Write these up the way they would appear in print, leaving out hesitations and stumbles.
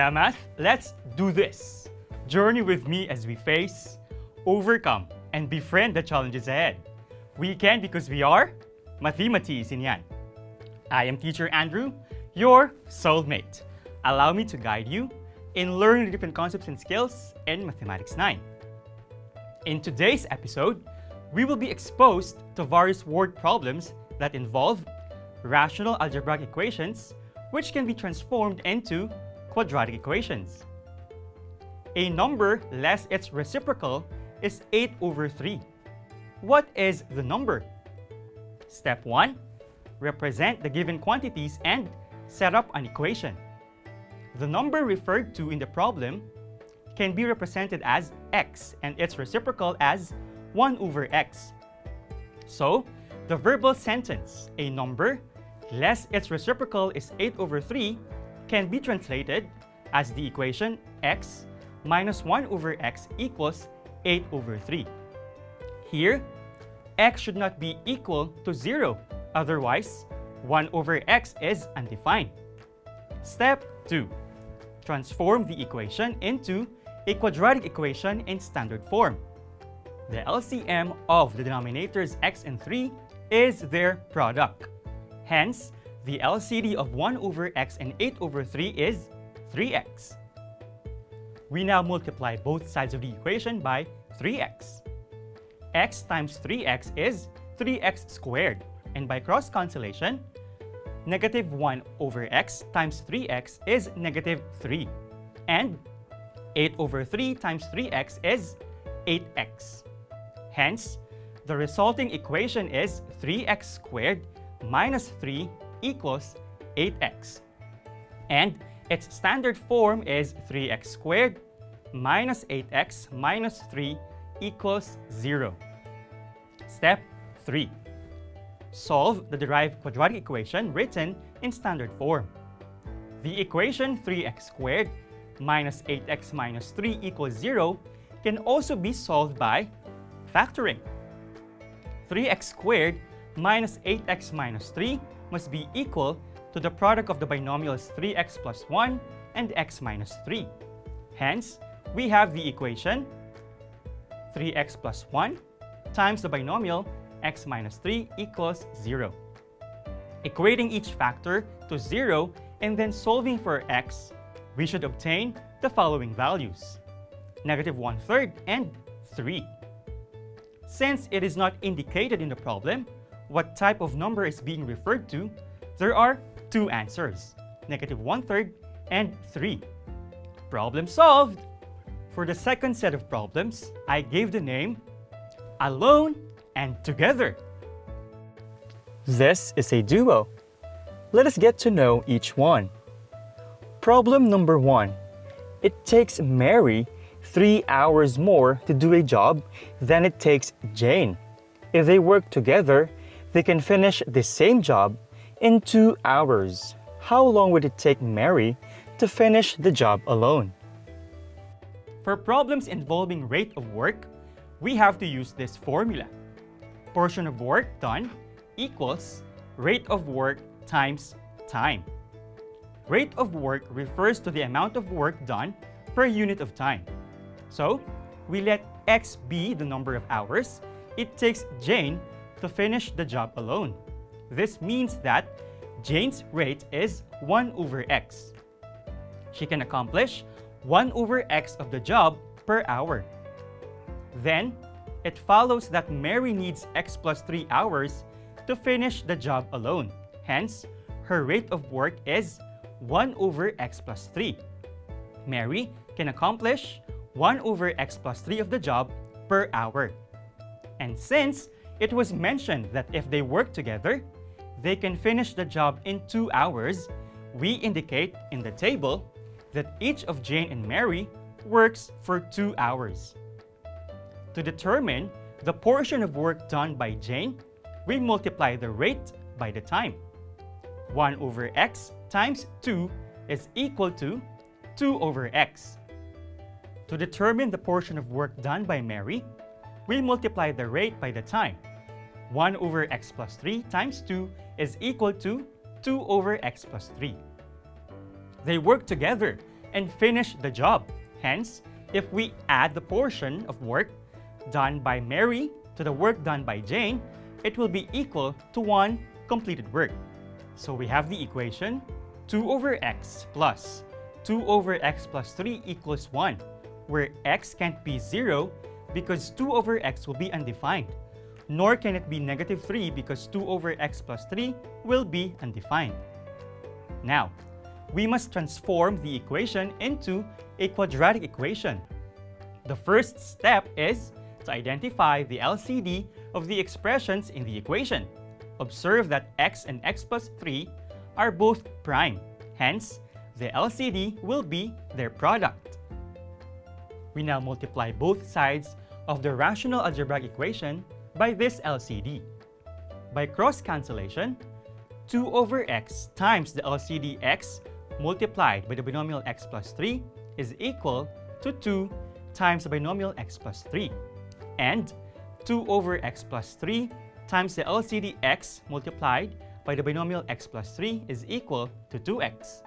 Kaya math, let's do this. Journey with me as we face, overcome, and befriend the challenges ahead. We can because we are mathematicians yan. I am Teacher Andrew, your soulmate. Allow me to guide you in learning different concepts and skills in Mathematics 9. In today's episode, we will be exposed to various word problems that involve rational algebraic equations, which can be transformed into quadratic equations. A number less its reciprocal is 8/3. What is the number? Step 1. Represent the given quantities and set up an equation. The number referred to in the problem can be represented as x and its reciprocal as 1/x. So, the verbal sentence, a number less its reciprocal is 8/3, can be translated as the equation x minus 1/x equals 8/3. Here, x should not be equal to 0, otherwise 1/x is undefined. Step 2. Transform the equation into a quadratic equation in standard form. The LCM of the denominators x and 3 is their product. Hence, the LCD of 1/x and 8/3 is 3x. We now multiply both sides of the equation by 3x. X times 3x is 3x squared, and by cross cancellation, negative 1/x times 3x is negative 3, and 8/3 times 3x is 8x. Hence, the resulting equation is 3x squared minus 3 equals 8x. And its standard form is 3x squared minus 8x minus 3 equals 0. Step 3. Solve the derived quadratic equation written in standard form. The equation 3x squared minus 8x minus 3 equals 0 can also be solved by factoring. 3x squared minus 8x minus 3 must be equal to the product of the binomials 3x plus 1 and x minus 3. Hence, we have the equation 3x plus 1 times the binomial x minus 3 equals 0. Equating each factor to 0 and then solving for x, we should obtain the following values: negative 1/3 and 3. Since it is not indicated in the problem what type of number is being referred to, there are two answers, negative 1/3 and 3. Problem solved! For the second set of problems, I gave the name alone and together. This is a duo. Let us get to know each one. Problem number 1. It takes Mary 3 hours more to do a job than it takes Jane. If they work together, they can finish the same job in 2 hours. How long would it take Mary to finish the job alone? For problems involving rate of work, we have to use this formula. Portion of work done equals rate of work times time. Rate of work refers to the amount of work done per unit of time. So, we let x be the number of hours it takes Jane to finish the job alone. This means that Jane's rate is 1/x. She can accomplish 1/x of the job per hour. Then, it follows that Mary needs x plus 3 hours to finish the job alone. Hence, her rate of work is 1/x plus 3. Mary can accomplish 1/x plus 3 of the job per hour. And since it was mentioned that if they work together, they can finish the job in 2 hours, we indicate in the table that each of Jane and Mary works for 2 hours. To determine the portion of work done by Jane, we multiply the rate by the time. 1/x times 2 is equal to 2/x. To determine the portion of work done by Mary, we multiply the rate by the time. 1/x plus 3 times 2 is equal to 2/x plus 3. They work together and finish the job. Hence, if we add the portion of work done by Mary to the work done by Jane, it will be equal to 1 completed work. So we have the equation 2 over x plus 2 over x plus 3 equals 1, where x can't be 0 because 2 over x will be undefined, nor can it be negative 3 because 2 over x plus 3 will be undefined. Now, we must transform the equation into a quadratic equation. The first step is to identify the LCD of the expressions in the equation. Observe that x and x plus 3 are both prime. Hence, the LCD will be their product. We now multiply both sides of the rational algebraic equation by this LCD. By cross-cancellation, 2 over x times the LCD x multiplied by the binomial x plus 3 is equal to 2 times the binomial x plus 3. And 2 over x plus 3 times the LCD x multiplied by the binomial x plus 3 is equal to 2x.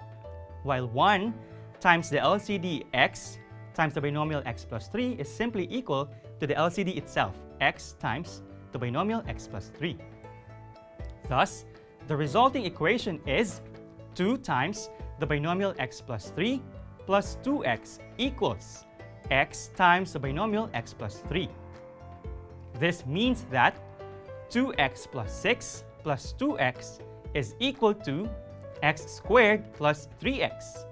While 1 times the LCD x times the binomial x plus 3 is simply equal to the LCD itself, x times the binomial x plus 3. Thus, the resulting equation is 2 times the binomial x plus 3 plus 2x equals x times the binomial x plus 3. This means that 2x plus 6 plus 2x is equal to x squared plus 3x.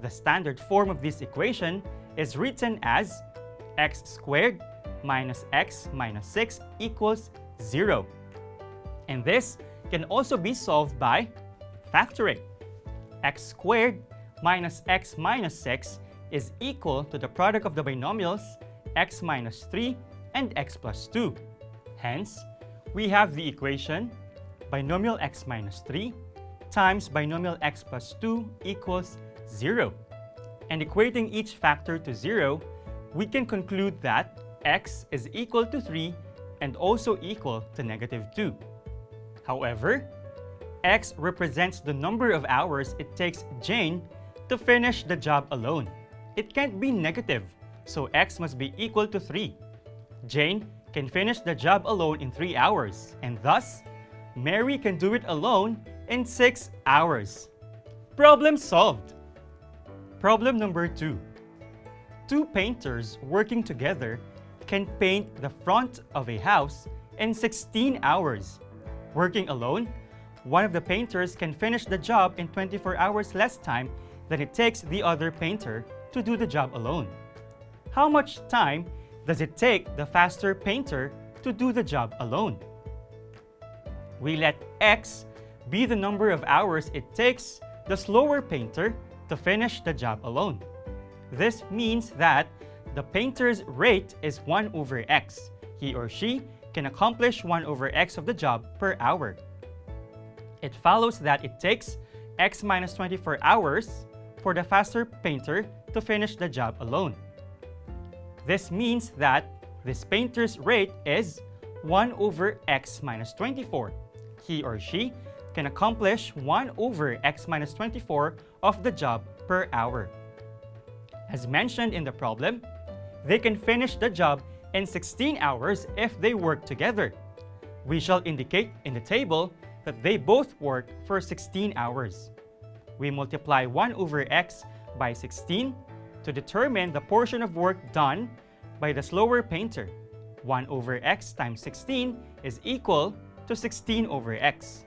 The standard form of this equation is written as x squared minus x minus 6 equals 0. And this can also be solved by factoring. X squared minus x minus 6 is equal to the product of the binomials x minus 3 and x plus 2. Hence, we have the equation binomial x minus 3 times binomial x plus 2 equals 0. And equating each factor to 0, we can conclude that x is equal to 3 and also equal to negative 2. However, x represents the number of hours it takes Jane to finish the job alone. It can't be negative, so x must be equal to 3. Jane can finish the job alone in 3 hours, and thus, Mary can do it alone in 6 hours. Problem solved! Problem number 2. Two painters working together can paint the front of a house in 16 hours. Working alone, one of the painters can finish the job in 24 hours less time than it takes the other painter to do the job alone. How much time does it take the faster painter to do the job alone? We let x be the number of hours it takes the slower painter to finish the job alone. This means that the painter's rate is 1 over x. He or she can accomplish 1 over x of the job per hour. It follows that it takes x minus 24 hours for the faster painter to finish the job alone. This means that this painter's rate is 1 over x minus 24. He or she can accomplish 1 over x minus 24 of the job per hour. As mentioned in the problem, they can finish the job in 16 hours if they work together. We shall indicate in the table that they both work for 16 hours. We multiply 1 over x by 16 to determine the portion of work done by the slower painter. 1 over x times 16 is equal to 16 over x.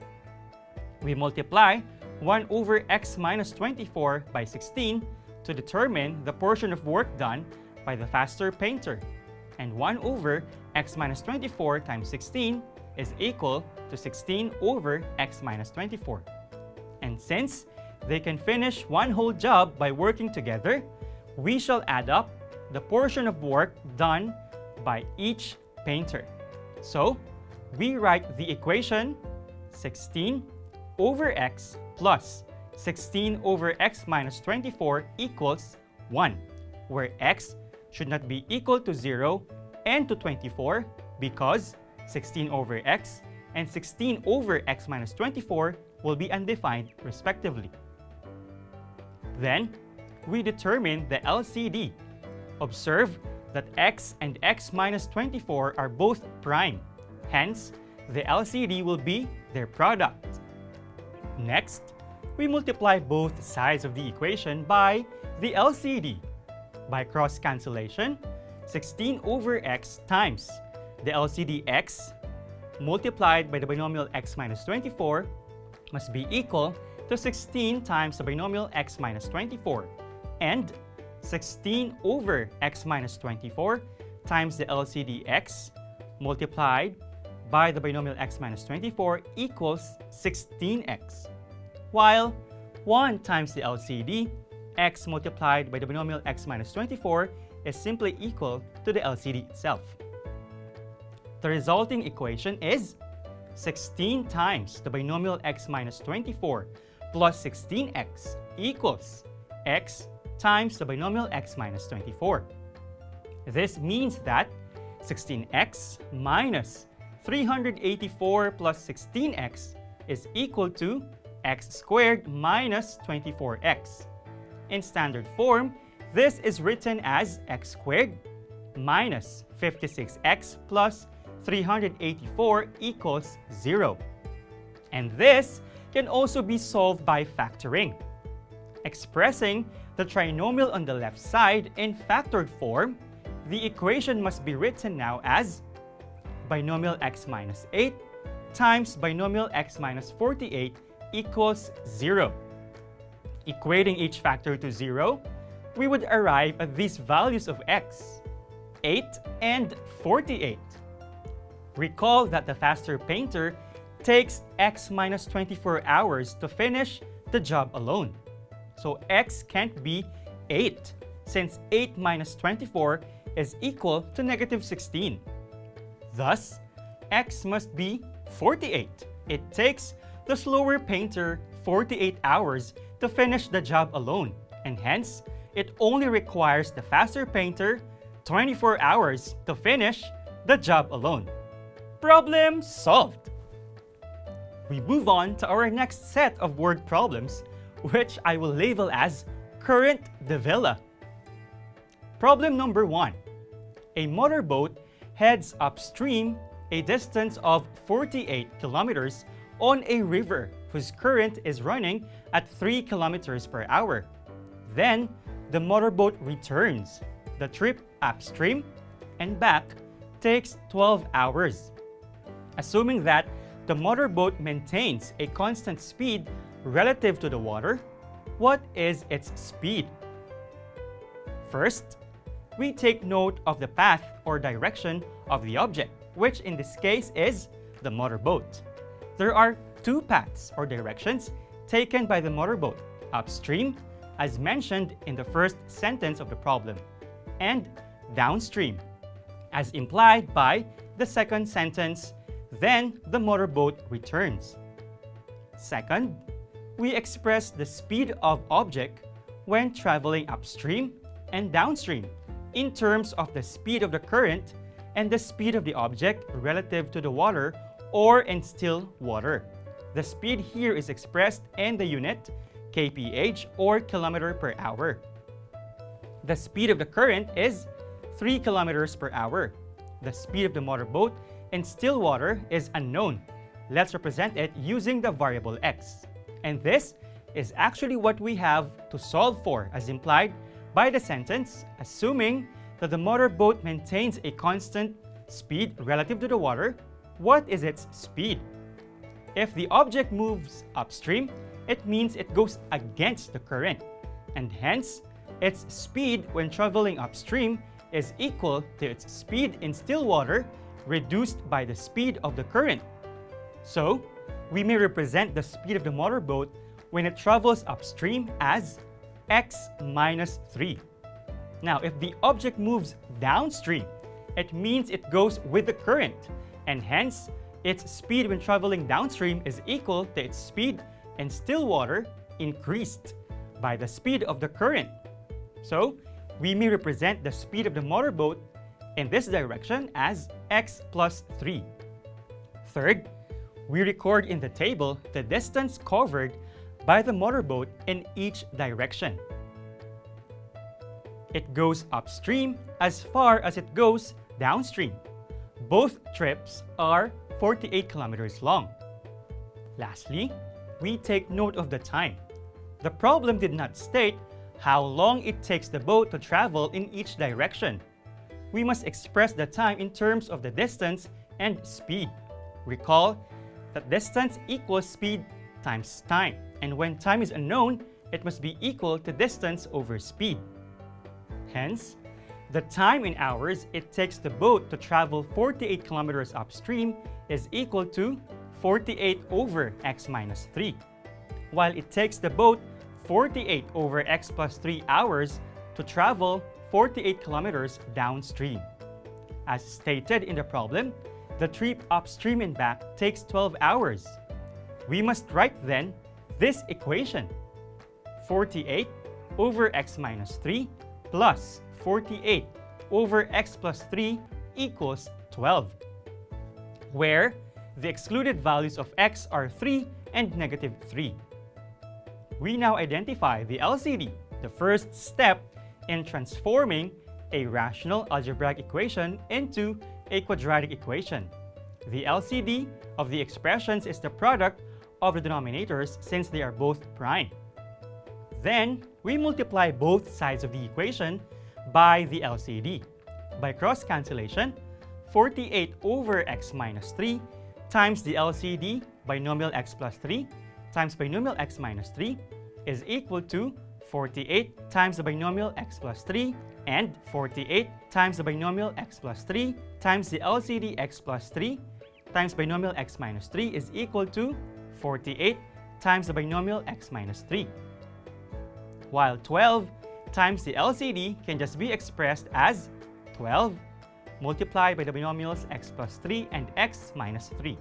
We multiply 1 over x minus 24 by 16 to determine the portion of work done by the faster painter. And 1 over x minus 24 times 16 is equal to 16 over x minus 24. And since they can finish one whole job by working together, we shall add up the portion of work done by each painter. So, we write the equation 16 over x plus 16 over x minus 24 equals 1, where x should not be equal to 0 and to 24 because 16 over x and 16 over x minus 24 will be undefined respectively. Then, we determine the LCD. Observe that x and x minus 24 are both prime. Hence, the LCD will be their product. Next, we multiply both sides of the equation by the LCD. By cross-cancellation, 16 over x times the LCD x multiplied by the binomial x minus 24 must be equal to 16 times the binomial x minus 24, and 16 over x minus 24 times the LCD x multiplied by the binomial x minus 24 equals 16x, while 1 times the LCD x multiplied by the binomial x minus 24 is simply equal to the LCD itself. The resulting equation is 16 times the binomial x minus 24 plus 16x equals x times the binomial x minus 24. This means that 16x minus 384 plus 16x is equal to x squared minus 24x. In standard form, this is written as x squared minus 56x plus 384 equals 0. And this can also be solved by factoring. Expressing the trinomial on the left side in factored form, the equation must be written now as binomial x minus 8 times binomial x minus 48 equals 0. Equating each factor to 0, we would arrive at these values of x, 8 and 48. Recall that the faster painter takes x minus 24 hours to finish the job alone. So x can't be 8, since 8 minus 24 is equal to negative 16. Thus, x must be 48. It takes the slower painter 48 hours to finish the job alone, and hence, it only requires the faster painter 24 hours to finish the job alone. Problem solved! We move on to our next set of word problems, which I will label as current de vela. Problem number 1. A motorboat heads upstream a distance of 48 kilometers on a river whose current is running at 3 kilometers per hour. Then, the motorboat returns. The trip upstream and back takes 12 hours. Assuming that the motorboat maintains a constant speed relative to the water, what is its speed? First, we take note of the path or direction of the object, which in this case is the motorboat. There are two paths or directions taken by the motorboat: upstream, as mentioned in the first sentence of the problem, and downstream, as implied by the second sentence. Then the motorboat returns. Second, we express the speed of object when traveling upstream and downstream in terms of the speed of the current and the speed of the object relative to the water or in still water. The speed here is expressed in the unit kph or kilometer per hour. The speed of the current is 3 kilometers per hour. The speed of the motorboat in still water is unknown. Let's represent it using the variable x. And this is actually what we have to solve for, as implied by the sentence, assuming that the motorboat maintains a constant speed relative to the water. What is its speed? If the object moves upstream, it means it goes against the current, and hence, its speed when traveling upstream is equal to its speed in still water reduced by the speed of the current. So, we may represent the speed of the motorboat when it travels upstream as x minus 3. Now, if the object moves downstream, it means it goes with the current, and hence, its speed when traveling downstream is equal to its speed in still water increased by the speed of the current. So, we may represent the speed of the motorboat in this direction as x plus 3. Third, we record in the table the distance covered by the motorboat in each direction. It goes upstream as far as it goes downstream. Both trips are 48 kilometers long. Lastly, we take note of the time. The problem did not state how long it takes the boat to travel in each direction. We must express the time in terms of the distance and speed. Recall that distance equals speed times time, and when time is unknown, it must be equal to distance over speed. Hence, the time in hours it takes the boat to travel 48 kilometers upstream is equal to 48 over x minus 3, while it takes the boat 48 over x plus 3 hours to travel 48 kilometers downstream. As stated in the problem, the trip upstream and back takes 12 hours. We must write then this equation: 48 over x minus 3 plus 48 over x plus 3 equals 12, where the excluded values of x are 3 and negative 3. We now identify the LCD, the first step in transforming a rational algebraic equation into a quadratic equation. The LCD of the expressions is the product of the denominators since they are both prime. Then, we multiply both sides of the equation by the LCD. By cross-cancellation, 48 over x minus 3 times the LCD binomial x plus 3 times binomial x minus 3 is equal to 48 times the binomial x plus 3 and 48 times the binomial x plus 3 times the LCD x plus 3 times binomial x minus 3 is equal to 48 times the binomial x minus 3. While 12 times the LCD can just be expressed as 12 multiplied by the binomials x plus 3 and x minus 3.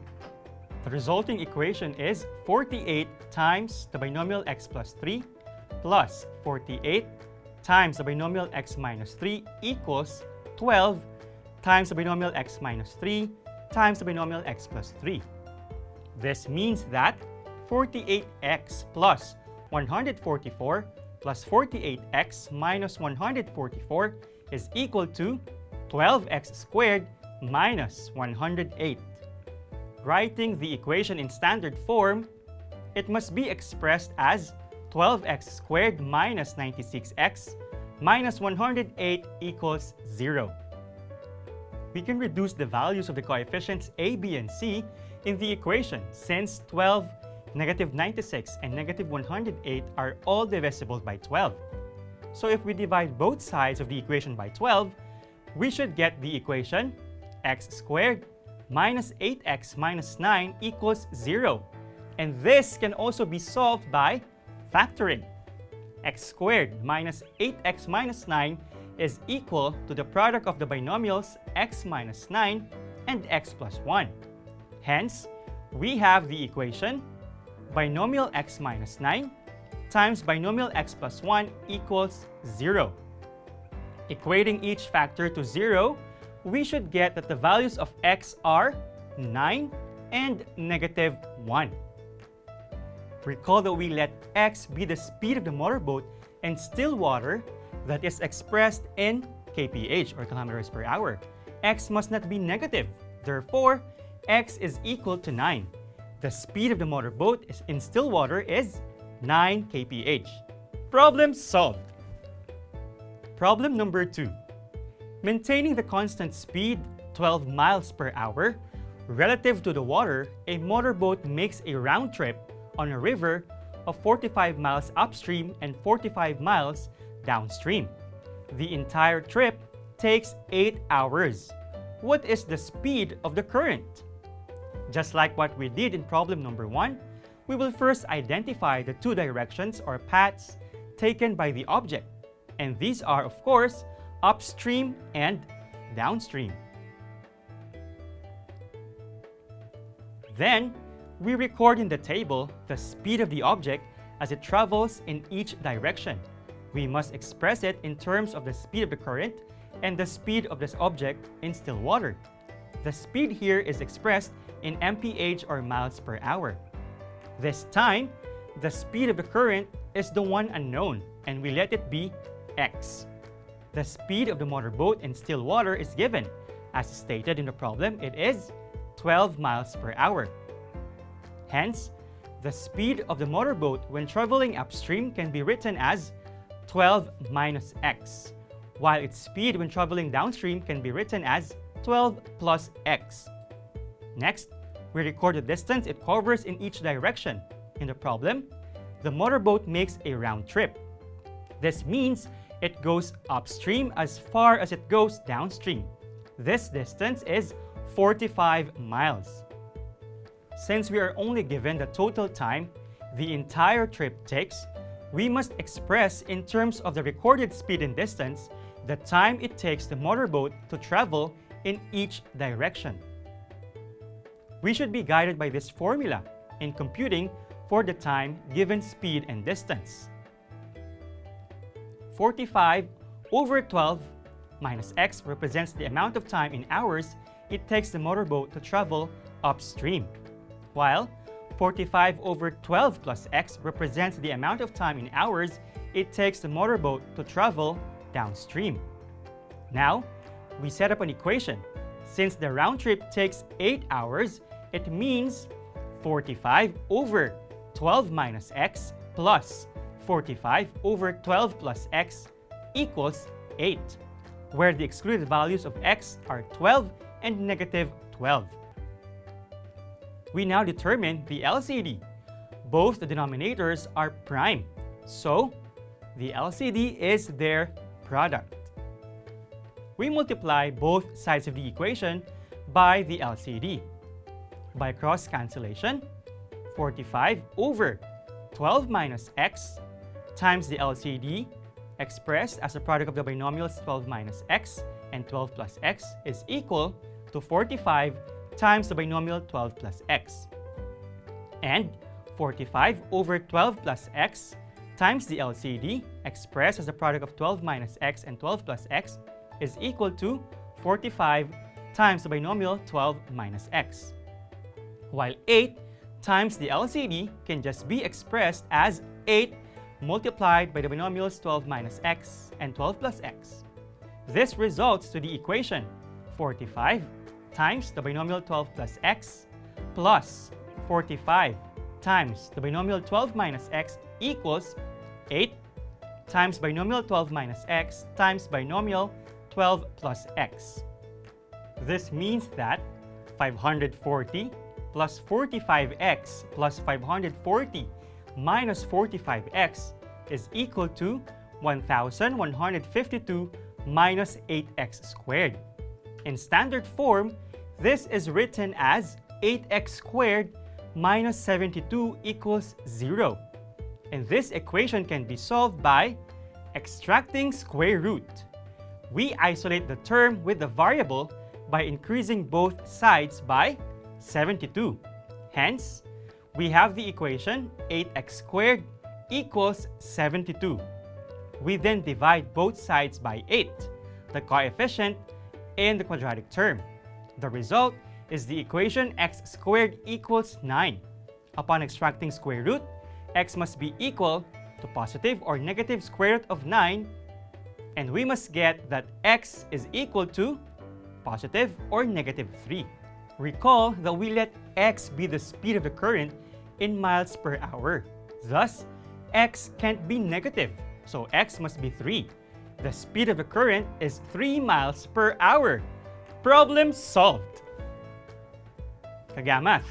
The resulting equation is 48 times the binomial x plus 3 plus 48 times the binomial x minus 3 equals 12 times the binomial x minus 3 times the binomial x plus 3. This means that 48x plus 144 plus 48x minus 144 is equal to 12x squared minus 108. Writing the equation in standard form, it must be expressed as 12x squared minus 96x minus 108 equals 0. We can reduce the values of the coefficients a, b, and c in the equation since 12, negative 96, and negative 108 are all divisible by 12. So if we divide both sides of the equation by 12, we should get the equation x squared minus 8x minus 9 equals 0. And this can also be solved by factoring. X squared minus 8x minus 9 is equal to the product of the binomials x minus 9 and x plus 1. Hence, we have the equation binomial x minus 9 times binomial x plus 1 equals 0. Equating each factor to 0, we should get that the values of x are 9 and negative 1. Recall that we let x be the speed of the motorboat in still water that is expressed in kph or kilometers per hour. X must not be negative. Therefore, x is equal to 9. The speed of the motorboat in still water is 9 kph. Problem solved. Problem number 2. Maintaining the constant speed 12 miles per hour relative to the water, a motorboat makes a round trip on a river of 45 miles upstream and 45 miles downstream. The entire trip takes 8 hours. What is the speed of the current? Just like what we did in problem number 1, we will first identify the two directions or paths taken by the object. And these are, of course, upstream and downstream. Then, we record in the table the speed of the object as it travels in each direction. We must express it in terms of the speed of the current and the speed of this object in still water. The speed here is expressed in mph or miles per hour. This time, the speed of the current is the one unknown, and we let it be x. The speed of the motorboat in still water is given. As stated in the problem, it is 12 miles per hour. Hence, the speed of the motorboat when traveling upstream can be written as 12 minus x, while its speed when traveling downstream can be written as 12 plus x. Next, we record the distance it covers in each direction. In the problem, the motorboat makes a round trip. This means it goes upstream as far as it goes downstream. This distance is 45 miles. Since we are only given the total time the entire trip takes, we must express in terms of the recorded speed and distance the time it takes the motorboat to travel in each direction. We should be guided by this formula in computing for the time given speed and distance. 45 over 12 minus x represents the amount of time in hours it takes the motorboat to travel upstream, while 45 over 12 plus x represents the amount of time in hours it takes the motorboat to travel downstream. Now, we set up an equation. Since the round trip takes 8 hours, it means 45 over 12 minus x plus 45 over 12 plus x equals 8, where the excluded values of x are 12 and negative 12. We now determine the LCD. Both the denominators are prime, so the LCD is their product. We multiply both sides of the equation by the LCD. By cross cancellation, 45 over 12 minus x times the LCD expressed as a product of the binomials 12 minus x and 12 plus x is equal to 45 times the binomial 12 plus x. And 45 over 12 plus x times the LCD expressed as a product of 12 minus x and 12 plus x is equal to 45 times the binomial 12 minus x. While 8 times the LCD can just be expressed as 8 multiplied by the binomials 12 minus x and 12 plus x. This results to the equation 45 times the binomial 12 plus x plus 45 times the binomial 12 minus x equals 8 times binomial 12 minus x times binomial 12 plus x. This means that 540 plus 45x plus 540 minus 45x is equal to 1152 minus 8x squared. In standard form, this is written as 8x squared minus 72 equals 0. And this equation can be solved by extracting square root. We isolate the term with the variable by increasing both sides by 72. Hence, we have the equation 8x squared equals 72. We then divide both sides by 8, the coefficient in the quadratic term. The result is the equation x squared equals 9. Upon extracting square root, x must be equal to positive or negative square root of 9, and we must get that x is equal to positive or negative 3. Recall that we let x be the speed of the current in miles per hour. Thus, x can't be negative, so x must be 3. The speed of the current is 3 miles per hour. Problem solved! Kagamath,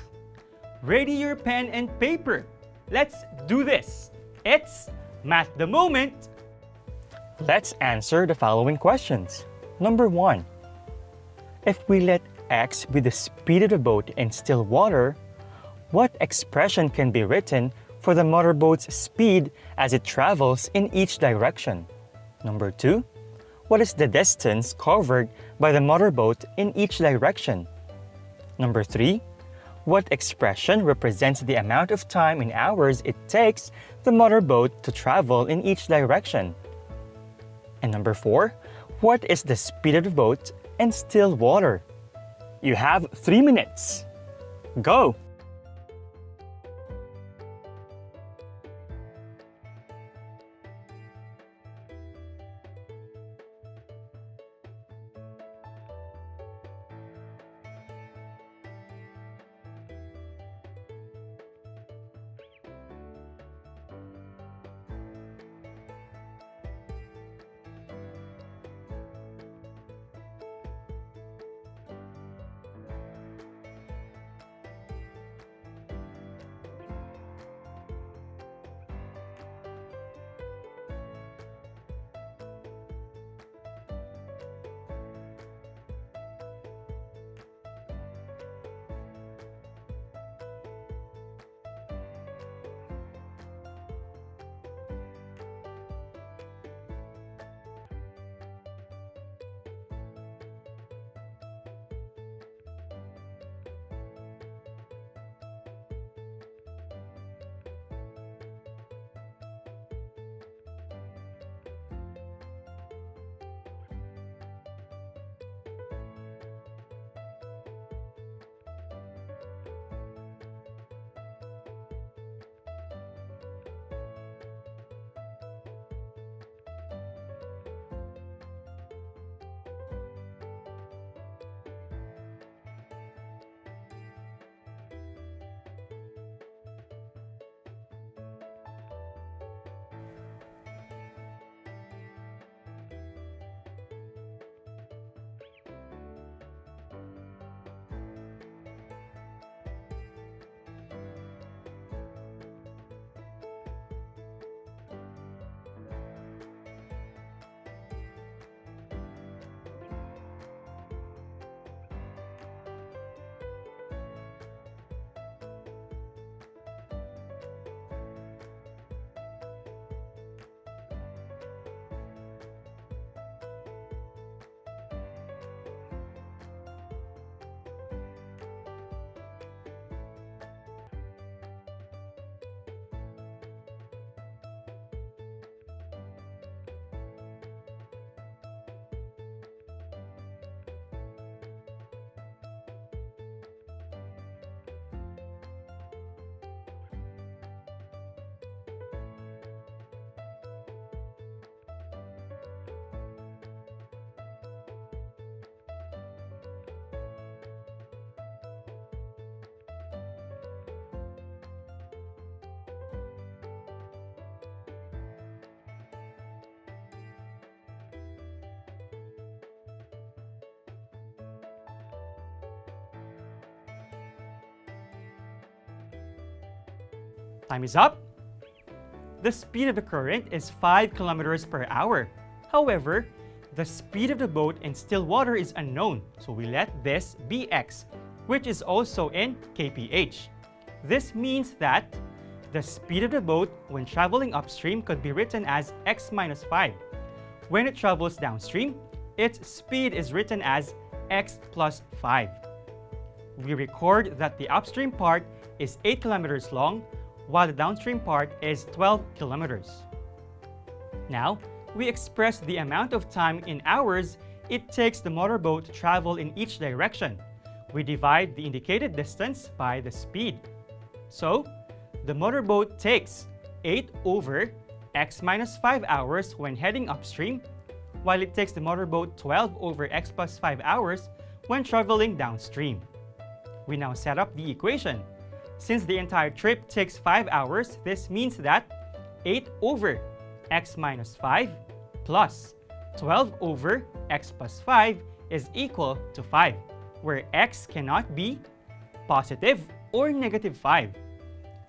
ready your pen and paper. Let's do this. It's Math the Moment. Let's answer the following questions. Number 1. If we let x be the speed of the boat in still water, what expression can be written for the motorboat's speed as it travels in each direction? Number 2. What is the distance covered by the motorboat in each direction? Number 3. What expression represents the amount of time in hours it takes the motorboat to travel in each direction? And number 4. What is the speed of the boat in still water? You have 3 minutes. Go! Time is up. The speed of the current is 5 kilometers per hour. However, the speed of the boat in still water is unknown, so we let this be x, which is also in kph. This means that the speed of the boat when traveling upstream could be written as x minus 5. When it travels downstream, its speed is written as x plus 5. We record that the upstream part is 8 kilometers long, while the downstream part is 12 kilometers. Now, we express the amount of time in hours it takes the motorboat to travel in each direction. We divide the indicated distance by the speed. So, the motorboat takes 8 over x minus 5 hours when heading upstream, while it takes the motorboat 12 over x plus 5 hours when traveling downstream. We now set up the equation. Since the entire trip takes 5 hours, this means that 8 over x minus 5 plus 12 over x plus 5 is equal to 5, where x cannot be positive or negative 5.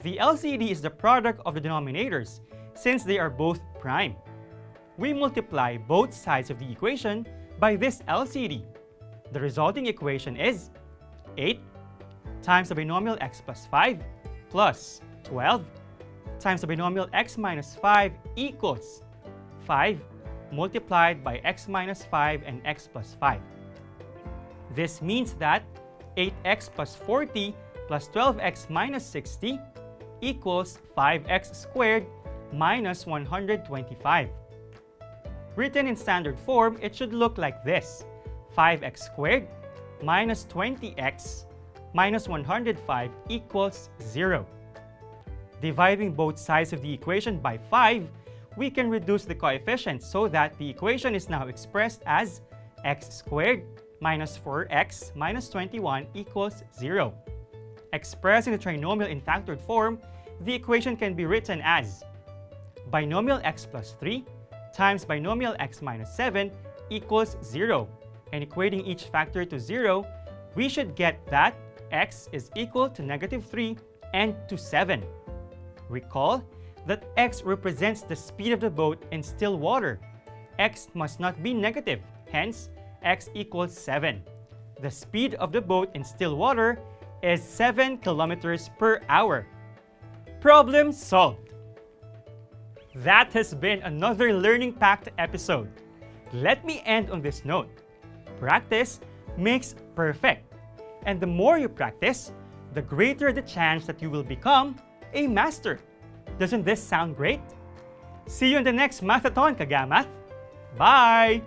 The LCD is the product of the denominators, since they are both prime. We multiply both sides of the equation by this LCD. The resulting equation is 8 times the binomial x plus 5 plus 12 times the binomial x minus 5 equals 5 multiplied by x minus 5 and x plus 5. This means that 8x plus 40 plus 12x minus 60 equals 5x squared minus 125. Written in standard form, it should look like this: 5x squared minus 20x minus 105 equals 0. Dividing both sides of the equation by 5, we can reduce the coefficients so that the equation is now expressed as x squared minus 4x minus 21 equals 0. Expressing the trinomial in factored form, the equation can be written as binomial x plus 3 times binomial x minus 7 equals 0. And equating each factor to 0, we should get that x is equal to negative 3 and to 7. Recall that x represents the speed of the boat in still water. X must not be negative, hence x equals 7. The speed of the boat in still water is 7 kilometers per hour. Problem solved! That has been another learning-packed episode. Let me end on this note. Practice makes perfect. And the more you practice, the greater the chance that you will become a master. Doesn't this sound great? See you in the next Mathathon, Kagamath! Bye!